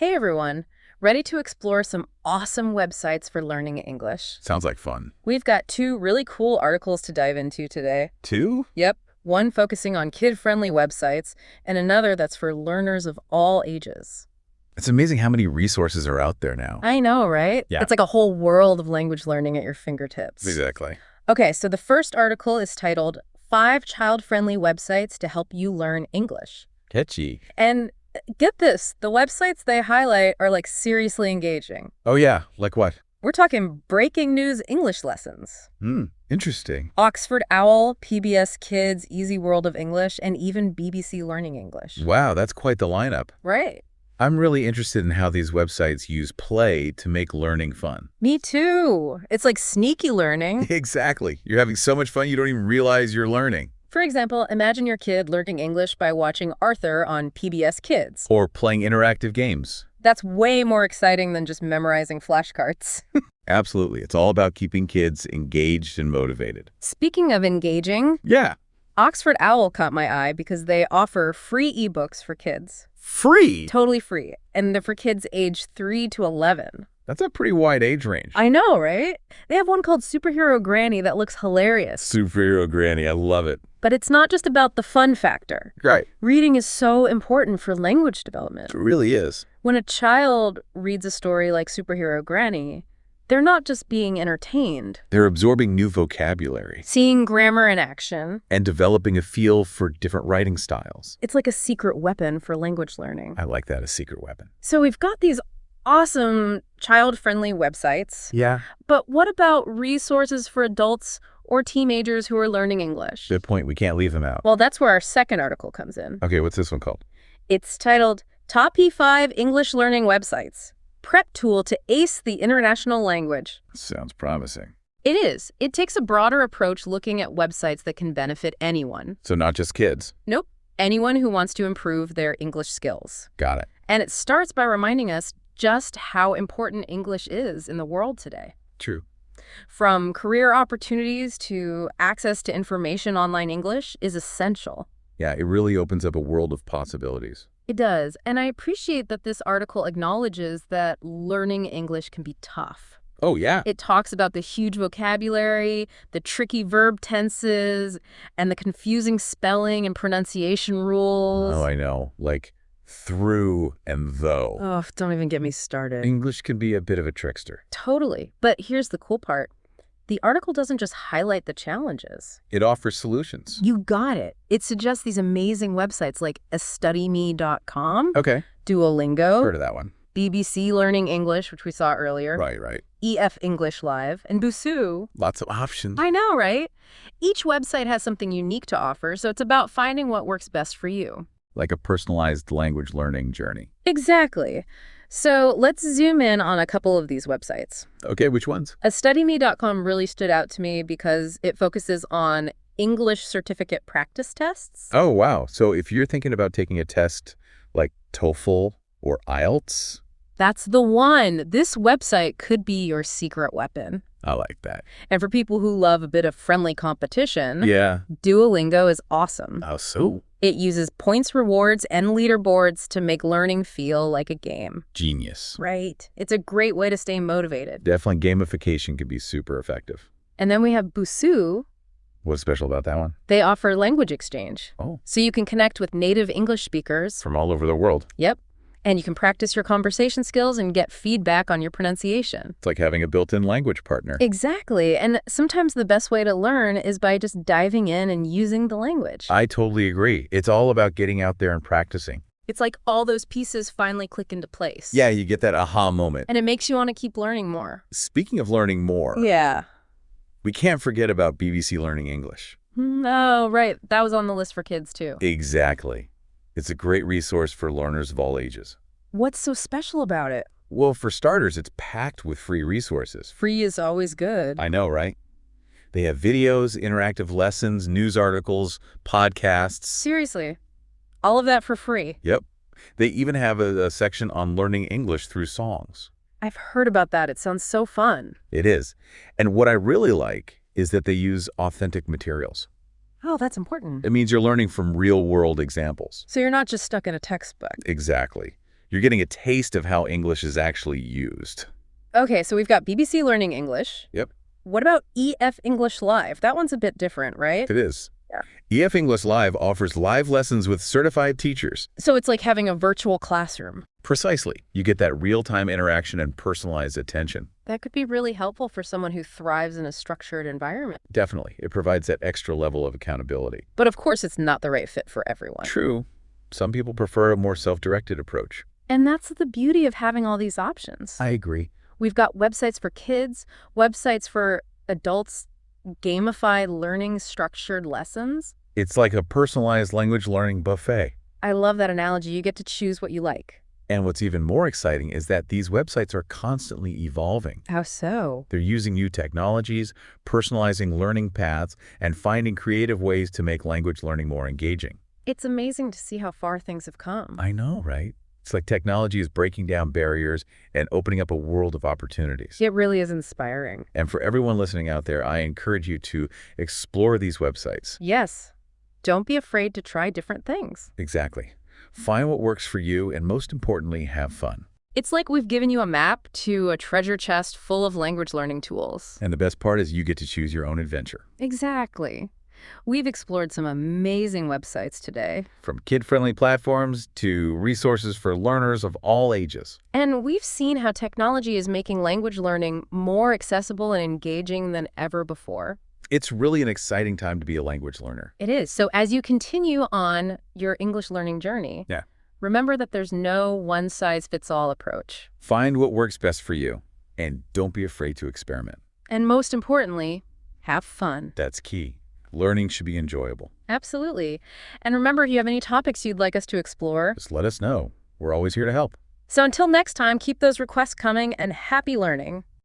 Hey everyone, ready to explore some awesome websites for learning English? Sounds like fun. We've got two really cool articles to dive into today. Two? Yep, one focusing on kid-friendly websites and another that's for learners of all ages. It's amazing how many resources are out there now. I know, right? Yeah. It's like a whole world of language learning at your fingertips. Exactly. Okay, so the first article is titled 5 Child-Friendly Websites to Help You Learn English. Catchy. And get this, the websites they highlight are like seriously engaging. Oh yeah, like what? We're talking breaking news English lessons. Interesting. Oxford Owl, PBS Kids, Easy World of English, and even BBC Learning English. Wow, that's quite the lineup. Right. I'm really interested in how these websites use play to make learning fun. Me too. It's like sneaky learning. Exactly. You're having so much fun you don't even realize you're learning. For example, imagine your kid learning English by watching Arthur on PBS Kids. Or playing interactive games. That's way more exciting than just memorizing flashcards. Absolutely. It's all about keeping kids engaged and motivated. Speaking of engaging, Yeah. Oxford Owl caught my eye because they offer free ebooks for kids. Free? Totally free. And they're for kids age 3 to 11. That's a pretty wide age range. I know, right? They have one called Superhero Granny that looks hilarious. Superhero Granny. I love it. But it's not just about the fun factor. Right. Reading is so important for language development. It really is. When a child reads a story like Superhero Granny, they're not just being entertained. They're absorbing new vocabulary. Seeing grammar in action. And developing a feel for different writing styles. It's like a secret weapon for language learning. I like that, a secret weapon. So we've got these awesome child-friendly websites. Yeah. But what about resources for adults or teenagers who are learning English? Good point. We can't leave them out. Well, that's where our second article comes in. Okay, what's this one called? It's titled Top P5 English Learning Websites. Prep tool to ace the international language. Sounds promising. It is. It takes a broader approach looking at websites that can benefit anyone. So not just kids. Nope. Anyone who wants to improve their English skills. Got it. And it starts by reminding us just how important English is in the world today. True. From career opportunities to access to information, online English is essential. Yeah, it really opens up a world of possibilities. It does. And I appreciate that this article acknowledges that learning English can be tough. Oh, yeah. It talks about the huge vocabulary, the tricky verb tenses, and the confusing spelling and pronunciation rules. Oh, I know. Like through and though. Oh, don't even get me started. English can be a bit of a trickster. Totally. But here's the cool part. The article doesn't just highlight the challenges. It offers solutions. You got it. It suggests these amazing websites like astudymE.com, Okay. Duolingo, Heard of that one. BBC Learning English, which we saw earlier, Right. EF English Live, and Busuu. Lots of options. I know, right? Each website has something unique to offer, so it's about finding what works best for you. Like a personalized language learning journey. Exactly. So let's zoom in on a couple of these websites. Okay, which ones? AstudymE.com really stood out to me because it focuses on English certificate practice tests. Oh, wow. So if you're thinking about taking a test like TOEFL or IELTS, That's the one. This website could be your secret weapon. I like that. And for people who love a bit of friendly competition, Yeah. Duolingo is awesome. Oh, so It uses points, rewards, and leaderboards to make learning feel like a game. genius. Right. It's a great way to stay motivated. Definitely gamification can be super effective. And then we have Busuu. What's special about that one? They offer language exchange. Oh. So you can connect with native English speakers. From all over the world. Yep. And you can practice your conversation skills and get feedback on your pronunciation. It's like having a built-in language partner. Exactly. And sometimes the best way to learn is by just diving in and using the language. I totally agree. It's all about getting out there and practicing. It's like all those pieces finally click into place. Yeah, you get that aha moment. And it makes you want to keep learning more. Speaking of learning more, Yeah. we can't forget about BBC Learning English. Oh, right. That was on the list for kids, too. Exactly. It's a great resource for learners of all ages. What's so special about it? Well, for starters, it's packed with free resources. Free is always good. I know, right? They have videos, interactive lessons, news articles, podcasts. Seriously. All of that for free. Yep. They even have a section on learning English through songs. I've heard about that. It sounds so fun. It is. And what I really like is that they use authentic materials. Oh, that's important. It means you're learning from real-world examples. So you're not just stuck in a textbook. Exactly. You're getting a taste of how English is actually used. Okay, so we've got BBC Learning English. Yep, What about EF English Live? That one's a bit different, right? it is. Yeah. EF English Live offers live lessons with certified teachers. So it's like having a virtual classroom. Precisely. You get that real-time interaction and personalized attention. That could be really helpful for someone who thrives in a structured environment. Definitely. It provides that extra level of accountability. But of course, it's not the right fit for everyone. True. Some people prefer a more self-directed approach. And that's the beauty of having all these options. I agree. We've got websites for kids, websites for adults, gamify learning structured lessons. It's like a personalized language learning buffet. I love that analogy. You get to choose what you like. And what's even more exciting is that these websites are constantly evolving. How so? They're using new technologies, personalizing learning paths, and finding creative ways to make language learning more engaging. It's amazing to see how far things have come. I know, right? It's like technology is breaking down barriers and opening up a world of opportunities. It really is inspiring. And for everyone listening out there, I encourage you to explore these websites. Yes. Don't be afraid to try different things. Exactly. Find what works for you, and most importantly, have fun. It's like we've given you a map to a treasure chest full of language learning tools. And the best part is you get to choose your own adventure. Exactly. We've explored some amazing websites today. From kid-friendly platforms to resources for learners of all ages. And we've seen how technology is making language learning more accessible and engaging than ever before. It's really an exciting time to be a language learner. It is. So as you continue on your English learning journey, Yeah. remember that there's no one-size-fits-all approach. Find what works best for you, and don't be afraid to experiment. And most importantly, have fun. That's key. Learning should be enjoyable. Absolutely. And remember, if you have any topics you'd like us to explore. Just let us know. We're always here to help. So until next time, keep those requests coming and happy learning.